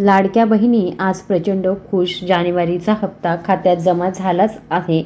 लाडक्या बहिणी आज प्रचंड खुश. जानेवारीचा हप्ता खात्यात जमा झालाच आहे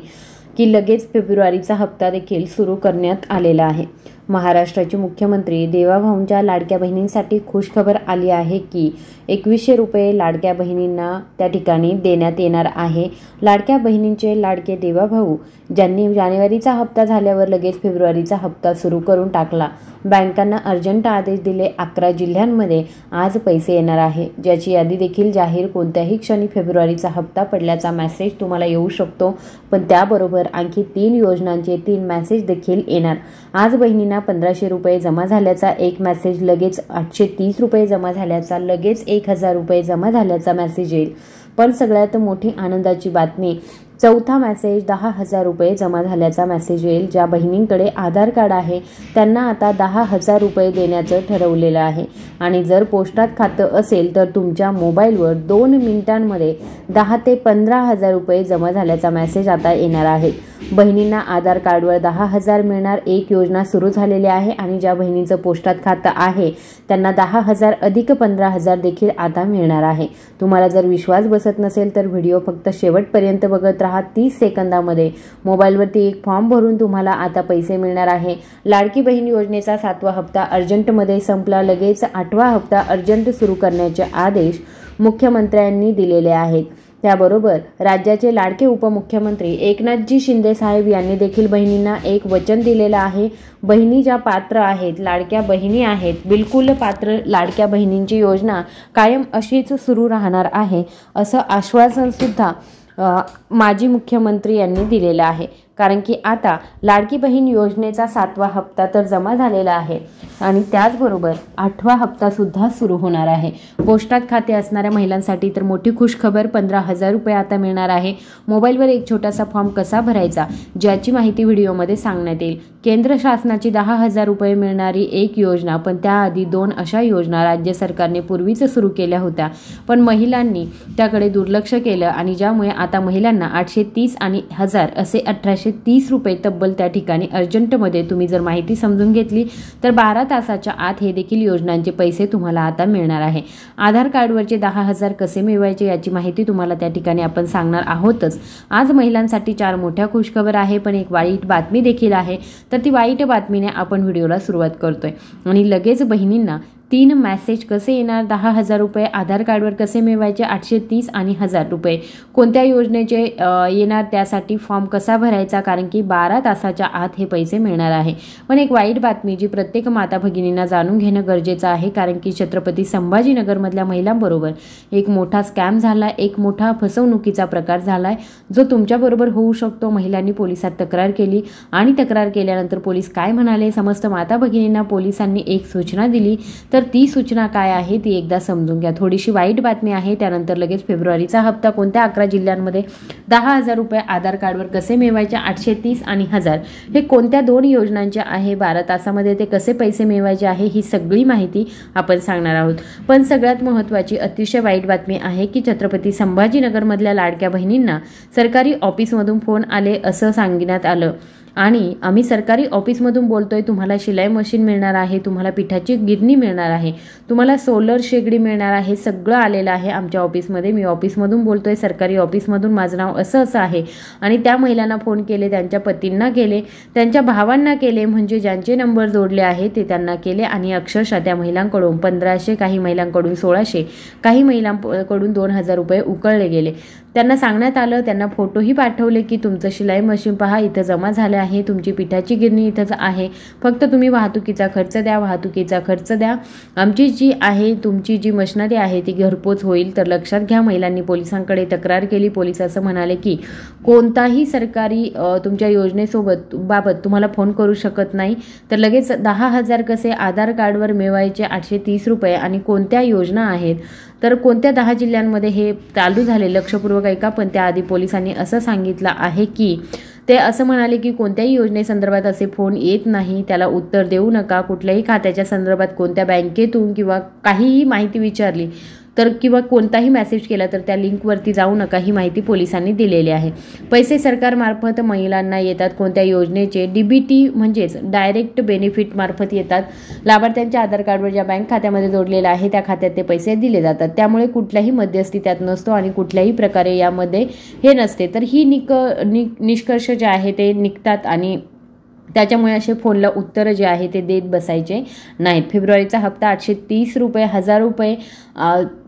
की लगेच फेब्रुवारीचा हप्ता देखील सुरू करण्यात आलेला आहे. महाराष्ट्राचे मुख्यमंत्री देवाभाऊंच्या लाडक्या बहिणींसाठी खुशखबर आली आहे की 2100 रुपये लाडक्या बहिणींना त्या ठिकाणी देण्यात येणार आहे. लाडक्या बहिणींचे लाडके देवाभाऊ ज्यांनी जानेवारीचा हप्ता झाल्यावर लगेच फेब्रुवारीचा हप्ता सुरू करून टाकला. बँकांना अर्जंट आदेश दिले. 11 जिल्ह्यांमध्ये आज पैसे येणार आहे, ज्याची यादी देखील जाहीर. कोणत्याही क्षणी फेब्रुवारीचा हप्ता पडल्याचा मेसेज तुम्हाला येऊ शकतो, पण त्याबरोबर आणखी 3 योजनांचे 3 मेसेज देखील येणार. आज बहिणींना 1500 रुपये जमा झाल्याचा एक मेसेज, लगेच 830 रुपये जमा झाल्याचा, लगेच 1000 रुपये जमा झाल्याचा मेसेज येईल. पण सगळ्यात मोठी आनंदाची बातमी, चौथा मेसेज 10,000 रुपये जमा झाल्याचा मेसेज येईल. ज्या बहिणींकडे आधार कार्ड आहे त्यांना आता 10,000 रुपये देण्याचं ठरवलेलं आहे. आणि जर पोस्टात खातं असेल तर तुमच्या मोबाईलवर 2 मिनिटांमध्ये 10 ते 15,000 रुपये जमा झाल्याचा मेसेज आता येणार आहे. बहिणींना आधार कार्डवर 10,000 मिळणार. एक योजना सुरू झालेली आहे आणि ज्या बहिणींचं पोस्टात खातं आहे त्यांना 10,000 अधिक 15,000 देखील आता मिळणार आहे. तुम्हाला जर विश्वास बसत नसेल तर व्हिडिओ फक्त शेवटपर्यंत बघत राहा. 30 सेकंदामध्ये मोबाईलवरती एक फॉर्म भरून तुम्हाला आता पैसे मिळणार आहे. लाडकी बहीण योजनेचा 7वा हप्ता अर्जंटमध्ये संपला. लगेच 8वा हप्ता अर्जंट सुरू करण्याचे आदेश मुख्यमंत्र्यांनी दिलेले आहेत. त्याबरोबर राज्याचे लाडके उपमुख्यमंत्री एकनाथजी शिंदे साहेब यांनी देखील बहिणींना एक वचन दिलेलं आहे. बहिणी ज्या पात्र आहेत, लाडक्या बहिणी आहेत, बिलकुल पात्र लाडक्या बहिणींची योजना कायम अशीच सुरू राहणार आहे, असं आश्वासन सुद्धा माजी मुख्यमंत्री यांनी दिलेलं आहे. कारण की आता लाडकी बहीण योजनेचा 7वा हप्ता तर जमा झालेला आहे आणि त्याचबरोबर 8वा हप्ता सुद्धा सुरू होणार आहे. पोस्टात खाते असणाऱ्या महिलांसाठी तर मोठी खुशखबर, 15,000 रुपये आता मिळणार आहे. मोबाईलवर एक छोटासा फॉर्म कसा भरायचा ज्याची माहिती व्हिडिओमध्ये सांगण्यात येईल. केंद्र शासनाची 10,000 रुपये मिळणारी एक योजना, पण त्याआधी 2 अशा योजना राज्य सरकारने पूर्वीच सुरू केल्या होत्या, पण महिलांनी त्याकडे दुर्लक्ष केलं आणि ज्यामुळे आता महिलांना 830 आणि 1000 असे 1830 रुपये तब्बल त्या ठिकाणी अर्जंटमध्ये तुम्ही जर माहिती समजून घेतली तर 12 तासाच्या आत हे देखील योजनांचे पैसे तुम्हाला आता मिळणार आहे. आधार कार्डवरचे 10,000 कसे मिळवायचे याची माहिती तुम्हाला त्या ठिकाणी आपण सांगणार आहोतच. आज महिलांसाठी 4 मोठ्या खुशखबर आहे, पण एक वाईट बातमी देखील आहे. तर ती वाईट बातमीने आपण व्हिडिओला सुरुवात करतोय. आणि लगेच बहिणींना 3 मेसेज कसे येणार, 10,000 रुपये आधार कार्डवर कसे मिळवायचे, 830 आणि 1000 रुपये कोणत्या योजनेचे येणार, त्यासाठी फॉर्म कसा भरायचा, कारण की 12 तासाच्या आत हे पैसे मिळणार आहे. पण एक वाईट बातमी जी प्रत्येक माता भगिनींना जाणून घेणं गरजेचं आहे, कारण की छत्रपती संभाजीनगरमधल्या महिलांबरोबर एक मोठा स्कॅम झाला, एक मोठा फसवणुकीचा प्रकार झालाय जो तुमच्याबरोबर होऊ शकतो. महिलांनी पोलिसात तक्रार केली आणि तक्रार केल्यानंतर पोलीस काय म्हणाले, समस्त माता भगिनींना पोलिसांनी एक सूचना दिली. तर ती सूचना काय आहे ती एकदा समजून घ्या. थोडीशी वाईट बातमी आहे. त्यानंतर लगेच फेब्रुवारीचा हप्ता कोणत्या 11 जिल्ह्यांमध्ये 10,000 रुपये आधार कार्डवर कसे मिळवायचे, 830 आणि 1000 हे कोणत्या 2 योजनांचे आहे, 12 तासामध्ये ते कसे पैसे मिळवायचे आहे, ही सगळी माहिती आपण सांगणार आहोत. पण सगळ्यात महत्त्वाची अतिशय वाईट बातमी आहे की छत्रपती संभाजीनगरमधल्या लाडक्या बहिणींना सरकारी ऑफिसमधून फोन आले असं सांगण्यात आलं आणि आम्ही सरकारी ऑफिसमधून बोलतोय, तुम्हाला शिलाई मशीन मिळणार आहे, तुम्हाला पिठाची गिरणी मिळणार आहे, तुम्हाला सोलर शेगडी मिळणार आहे, सगळं आलेलं आहे आमच्या ऑफिसमध्ये. मी ऑफिसमधून बोलतोय, सरकारी ऑफिसमधून, माझं नाव असं आहे. आणि त्या महिलांना फोन केले, त्यांच्या पतींना केले, त्यांच्या भावांना केले, म्हणजे ज्यांचे नंबर जोडले आहे ते त्यांना केले आणि अक्षरशः त्या महिलांकडून 1500, काही महिलांकडून 1600, काही महिलांकडून 2,000 रुपये उकळले गेले. त्यांना सांगण्यात आलं, त्यांना फोटोही पाठवले की तुमचं शिलाई मशीन पहा इथं जमा झालं आहे, तुमची पिठाची गिरणी इथंच आहे, फक्त तुम्ही वाहतुकीचा खर्च द्या, वाहतुकीचा खर्च द्या, आमची जी आहे तुमची जी मशिनरी आहे ती घरपोच होईल. तर लक्षात घ्या, महिलांनी पोलिसांकडे तक्रार केली. पोलीस असं म्हणाले की कोणताही सरकारी तुमच्या योजनेसोबत बाबत तुम्हाला फोन करू शकत नाही. तर लगेच 10,000 कसे आधार कार्डवर मिळवायचे, 830 रुपये आणि कोणत्या योजना आहेत, तर कोणत्या 10 जिल्ह्यांमध्ये हे चालू झाले लक्षपूर्वक ऐका. पण त्याआधी पोलिसांनी असं सांगितलं आहे की ते असं म्हणाले की कोणत्याही योजनेसंदर्भात असे फोन येत नाही, त्याला उत्तर देऊ नका. कुठल्याही खात्याच्या संदर्भात कोणत्या बँकेतून किंवा काहीही माहिती विचारली तर किंवा कोणताही मेसेज केला तर त्या लिंकवरती जाऊ नका, ही माहिती पोलिसांनी दिलेली आहे. पैसे सरकारमार्फत महिलांना येतात. कोणत्या योजनेचे? DBT म्हणजेच डायरेक्ट बेनिफिट मार्फत येतात. लाभार्थ्यांच्या आधार कार्डवर ज्या बँक खात्यामध्ये जोडलेला आहे त्या खात्यात ते पैसे दिले जातात. त्यामुळे कुठलाही मध्यस्थी त्यात नसतो आणि कुठल्याही प्रकारे यामध्ये हे नसते. तर ही निष्कर्ष जे आहे ते निघतात आणि त्याच्यामुळे असे फोनला उत्तर जे आहे ते देत बसायचे नाहीत. फेब्रुवारीचा हप्ता 830 रुपये, 1000 रुपये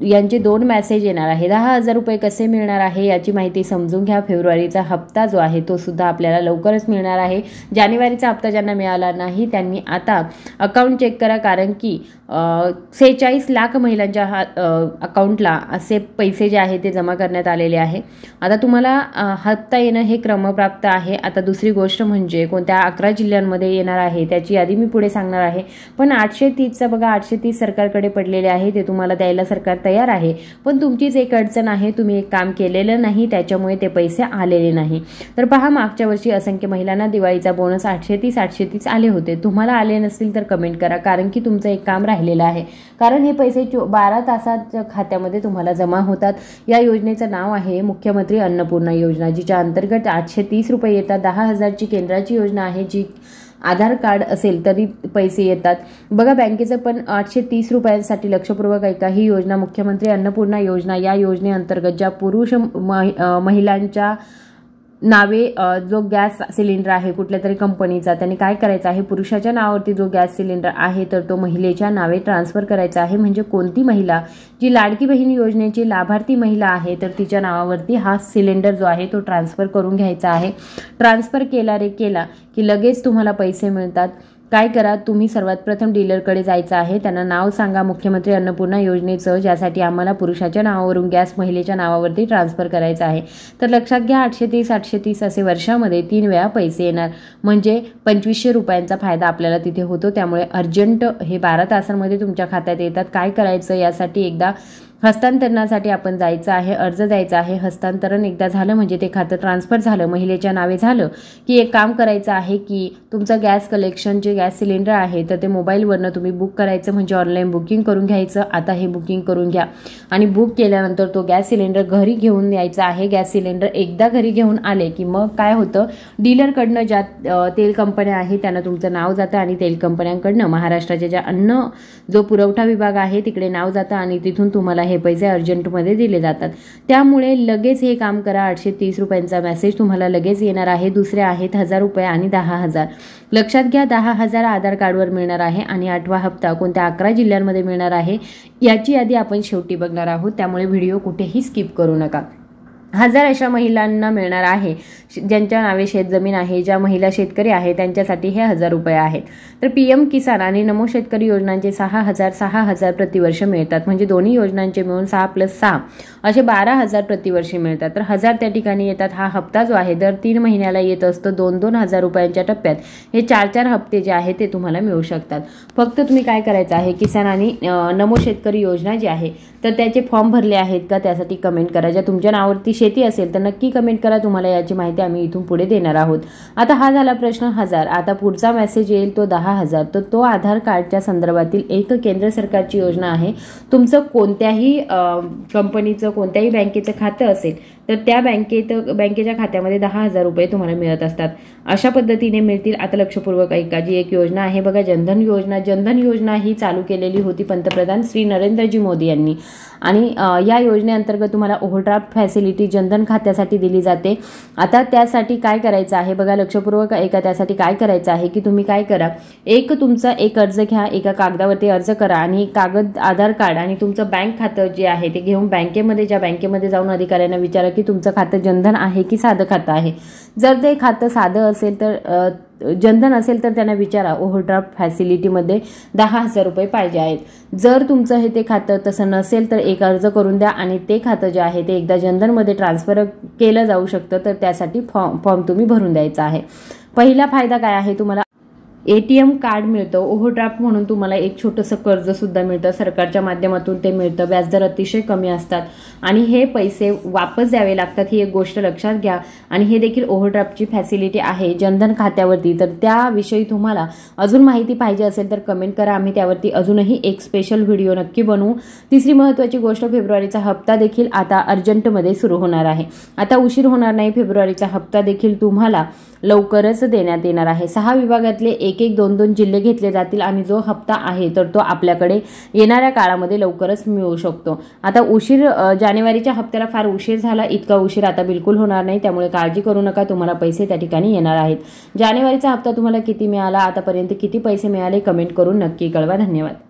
यांचे 2 मेसेज येणार आहे. 10,000 रुपये कसे मिळणार आहे याची माहिती समजून घ्या. फेब्रुवारीचा हप्ता जो आहे तो सुद्धा आपल्याला लवकरच मिळणार आहे. जानेवारीचा हप्ता ज्यांना मिळाला नाही त्यांनी आता अकाउंट चेक करा, कारण की 46 लाख महिलांच्या अकाउंटला असे पैसे जे आहे ते जमा करण्यात आलेले आहे. आता तुम्हाला हप्ता येणं हे क्रमप्राप्त आहे. आता दुसरी गोष्ट म्हणजे कोणत्या 11 जिल्ह्यांमध्ये येणार आहे त्याची यादी मी पुढे सांगणार आहे. पण 830चा बघा, 830 सरकारकडे पडलेले आहे, ते तुम्हाला द्यायला सरकार तयार आहे. पण तुमचीच एक अडचण आहे, तुम्ही एक काम केलेलं नाही, त्याच्यामुळे ते पैसे आलेले नाही. तर पहा, मागच्या वर्षी असंख्य महिलांना दिवाळीचा बोनस 830 आले होते. तुम्हाला आले नसतील तर कमेंट करा, कारण की तुमचं एक काम राहिलेलं आहे. कारण हे पैसे 12 तासाच्या खात्यामध्ये तुम्हाला जमा होतात. या योजनेचं नाव आहे मुख्यमंत्री अन्नपूर्णा योजना, जिच्या अंतर्गत 830 रुपये येतात. 10,000ची केंद्राची योजना आहे, जी आधार कार्ड असेल तरी पैसे येतात. बघा, बँकेचं पण 830 रुपयांसाठी लक्षपूर्वक ऐका. ही योजना मुख्यमंत्री अन्नपूर्णा योजना, या योजनेअंतर्गत ज्या पुरुष महिलांच्या नावे जो गॅस सिलेंडर आहे कुठल्या तरी कंपनीचा, त्यांनी काय करायचं आहे, पुरुषाच्या नावावरती जो गॅस सिलेंडर आहे तर तो महिलेच्या नावे ट्रान्सफर करायचा आहे. म्हणजे कोणती महिला जी लाडकी बहीण योजनेची लाभार्थी महिला आहे तर तिच्या नावावरती हा सिलेंडर जो आहे तो ट्रान्सफर करून घ्यायचा आहे. ट्रान्सफर केला की लगेच तुम्हाला पैसे मिळतात. काय करा, तुम्ही सर्वात प्रथम डीलरकडे जायचं आहे. त्यांना नाव सांगा मुख्यमंत्री अन्नपूर्णा योजनेचं, ज्यासाठी आम्हाला पुरुषाच्या नावावरून गॅस महिलेच्या नावावरती ट्रान्सफर करायचं आहे. तर लक्षात घ्या, 830 असे वर्षामध्ये 3 वेळा पैसे येणार, म्हणजे 2500 रुपयांचा फायदा आपल्याला तिथे होतो. त्यामुळे अर्जंट हे 12 तासांमध्ये तुमच्या खात्यात येतात. काय करायचं, यासाठी एकदा हस्तांतरणासाठी आपण जायचं आहे, अर्ज द्यायचा आहे. हस्तांतरण एकदा झालं म्हणजे ते खातं ट्रान्सफर झालं, महिलेच्या नावे झालं की एक काम करायचं आहे की तुमचं गॅस कलेक्शन जे गॅस सिलेंडर आहे तर ते मोबाईलवरनं तुम्ही बुक करायचं, म्हणजे ऑनलाईन बुकिंग करून घ्यायचं. आता हे बुकिंग करून घ्या आणि बुक केल्यानंतर तो गॅस सिलेंडर घरी घेऊन यायचा आहे. गॅस सिलेंडर एकदा घरी घेऊन आले की मग काय होतं, डीलरकडनं ज्या तेल कंपन्या आहेत त्यांना तुमचं नाव जातं आणि तेल कंपन्यांकडनं महाराष्ट्राच्या ज्या अन्न जो पुरवठा विभाग आहे तिकडे नाव जातं आणि तिथून तुम्हाला हे पैसे अर्जंटमध्ये दिले जातात. त्यामुळे लगेच हे काम करा. 830 रुपयांचा मेसेज तुम्हाला लगेच येणार आहे. दुसरे आहेत 1000 रुपये आणि 10,000. लक्षात घ्या, 10,000 आधार कार्डवर मिळणार आहे आणि 8वा हप्ता कोणत्या 11 जिल्ह्यांमध्ये मिळणार आहे याची यादी आपण शेवटी बघणार आहोत. त्यामुळे व्हिडिओ कुठेही स्किप करू नका. 1000 अशा महिलांना मिळणार आहे ज्यांच्या नावे शेतजमीन आहे, ज्या महिला शेतकरी आहेत त्यांच्यासाठी हे 1000 रुपये आहेत. तर PM किसान आणि नमो शेतकरी योजनांचे 6,000 प्रतिवर्ष मिळतात, म्हणजे दोन्ही योजनांचे मिळून 6 + 6 असे 12,000 प्रतिवर्षी मिळतात. तर 1000 त्या ठिकाणी येतात. हा हप्ता जो आहे दर 3 महिन्याला येत असतो. 2-2 हजार रुपयांच्या टप्प्यात हे 4-4 हप्ते जे आहेत ते तुम्हाला मिळू शकतात. फक्त तुम्ही काय करायचं आहे, किसान आणि नमो शेतकरी योजना जी आहे तर त्याचे फॉर्म भरले आहेत का त्यासाठी कमेंट करा. ज्या तुमच्या नावावरती शेती असेल तर नक्की कमेंट करा. तुम्हाला याची माहिती आम्ही इथून पुढे देणार आहोत. आता हा झाला प्रश्न 1000. आता पुढचा मेसेज येईल तो 10,000. तर तो आधार कार्डच्या संदर्भातील एक केंद्र सरकारची योजना आहे. तुमचं कोणत्याही कंपनीचं कोणत्याही बँकेचं खातं असेल तर त्या बँकेच्या खात्यामध्ये 10,000 रुपये तुम्हाला मिळत असतात. अशा पद्धतीने मिळतील. आता लक्षपूर्वक ऐका, जी एक योजना आहे बघा, जनधन योजना. जनधन योजना ही चालू केलेली होती पंतप्रधान श्री नरेंद्रजी मोदी यांनी, आणि या योजनेअंतर्गत तुम्हाला ओव्हरड्राफ्ट फॅसिलिटी जनधन खात्यासाठी दिली जाते. आता त्यासाठी काय करायचं आहे बघा, लक्षपूर्वक ऐका. त्यासाठी काय करायचं आहे की तुम्ही काय करा, तुमचा एक अर्ज घ्या, एका कागदावरती अर्ज करा आणि कागद आधार कार्ड आणि तुमचं बँक खातं जे आहे ते घेऊन ज्या बँकेमध्ये जाऊन अधिकाऱ्यांना विचारा की तुमचं खातं जनधन आहे की साधं खातं आहे. जर ते खातं साधं असेल तर जनधन असेल तर त्यांना विचारा ओव्हरड्राफ्ट फॅसिलिटीमध्ये 10,000 रुपये पाहिजे आहेत. जर तुमचं हे ते खातं तसं नसेल तर एक अर्ज करून द्या आणि ते खातं जे आहे ते एकदा जनधनमध्ये ट्रान्सफर केलं जाऊ शकतं. तर त्यासाठी फॉर्म तुम्ही भरून द्यायचा आहे. पहिला फायदा काय आहे, तुम्हाला ATM कार्ड मिळतं, ओव्हरड्राफ्ट म्हणून तुम्हाला एक छोटंसं कर्ज सुद्धा मिळतं, सरकारच्या माध्यमातून ते मिळतं, व्याजदर अतिशय कमी असतात आणि हे पैसे वापस द्यावे लागतात, ही एक गोष्ट लक्षात घ्या। आणि हे देखील ओव्हरड्राफ्टची फॅसिलिटी आहे जनधन खात्यावरती। तर त्याविषयी तुम्हाला अजून माहिती पाहिजे असेल तर कमेंट करा, आम्ही त्यावरती अजूनही एक स्पेशल व्हिडिओ नक्की बनवू। तिसरी महत्त्वाची गोष्ट, फेब्रुवारीचा हप्ता देखील आता अर्जंटमध्ये सुरू होणार आहे। आता उशीर होणार नाही, फेब्रुवारीचा हप्ता देखील तुम्हाला लवकरच देण्यात येणार आहे। 6 विभागातले 1-1, 2-2 जिल्हे घेतले जातील आणि जो हप्ता आहे तर तो आपल्याकडे येणाऱ्या काळामध्ये लवकरच मिळू शकतो। आता जानेवारीच्या हप्त्याला फार उशीर झाला, इतका उशीर आता बिलकुल होणार नाही, त्यामुळे काळजी करू नका, तुम्हाला पैसे त्या ठिकाणी येणार आहेत। जानेवारीचा हप्ता तुम्हाला किती मिळाला, आतापर्यंत किती पैसे मिळाले, कमेंट करून नक्की कळवा। धन्यवाद।